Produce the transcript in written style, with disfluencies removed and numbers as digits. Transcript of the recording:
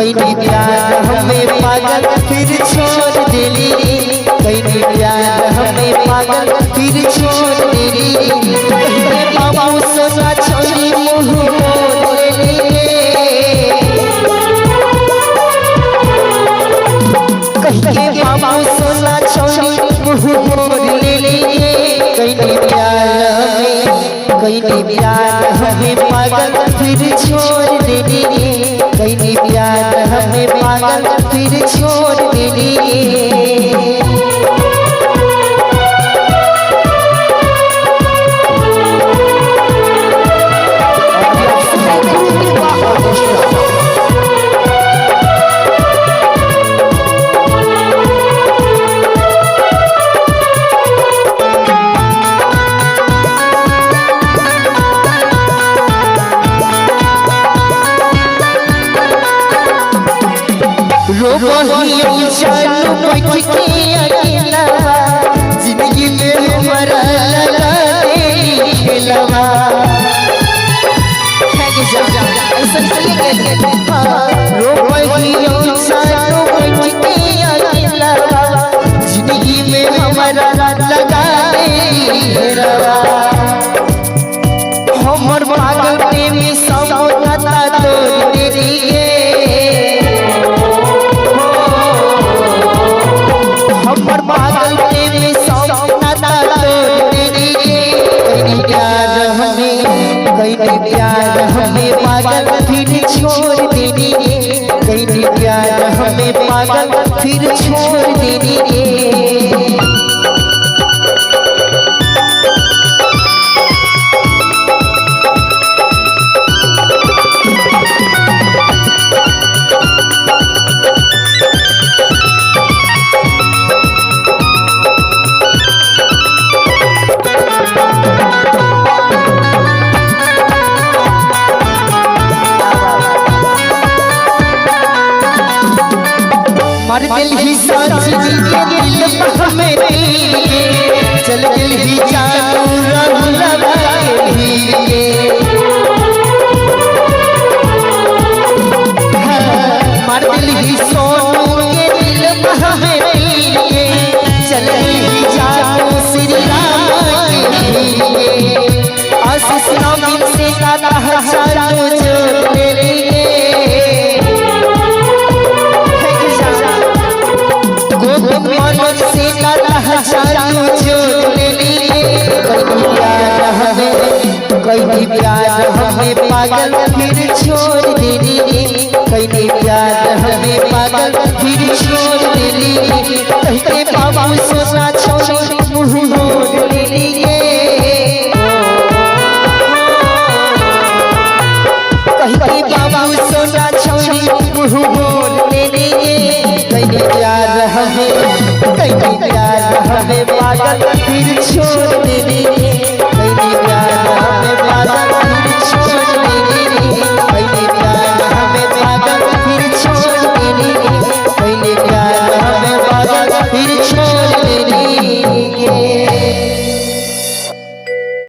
कहीं प्यार हमें पागल फिर छोड़ देली कहीं प्यार हमें पागल फिर छोड़ देली कहीं बाबू सोना छोड़ी मुँह मोड़ लेली कहीं बाबू सोना छोड़ी मुँह मोड़ लेली कहीं प्यार हमें पागल फिर छोड़ देली कहीं प्यार हमें पागल फिर छोड़ देली जानू बैठ के अकेला जिंदगी में हमारा लगा दे खेलवा जानू बैठ के अकेला जिंदगी में हमारा लगा दे खेलवा हमर पागल प्रेमी सब नाता तोड़ देली हमर पागल प्रेमी सब नाता तोड़ देली कहीं प्यार हमें पागल फिर छोड़ देली कहीं प्यार हमें पागल फिर छोड़ देली मर दिल ही साथ दिल में चल दिल ही जानू रंग लगा के मर दिल ही सोनू के दिल में चल दिल ही जानू श्री राम के आशीष नाम से नाता हजारों जोड़ ले मनोज से नाता हजारों जोड़ लेली कहीं प्यार हमें पागल फिर छोड़ देली कहीं प्यार हमें पागल फिर छोड़ देली कहीं बाबू सोना छोड़ी मुँह मोड़ लेली कहीं बाबू सोना छोड़ी मुँह मोड़ लेली कहीं प्यार हमें पागल फिर छोड़ देली कहीं प्यार हमें पागल फिर छोड़ देली कहीं प्यार हमें पागल फिर छोड़ देली कहीं प्यार हमें पागल फिर छोड़ देली।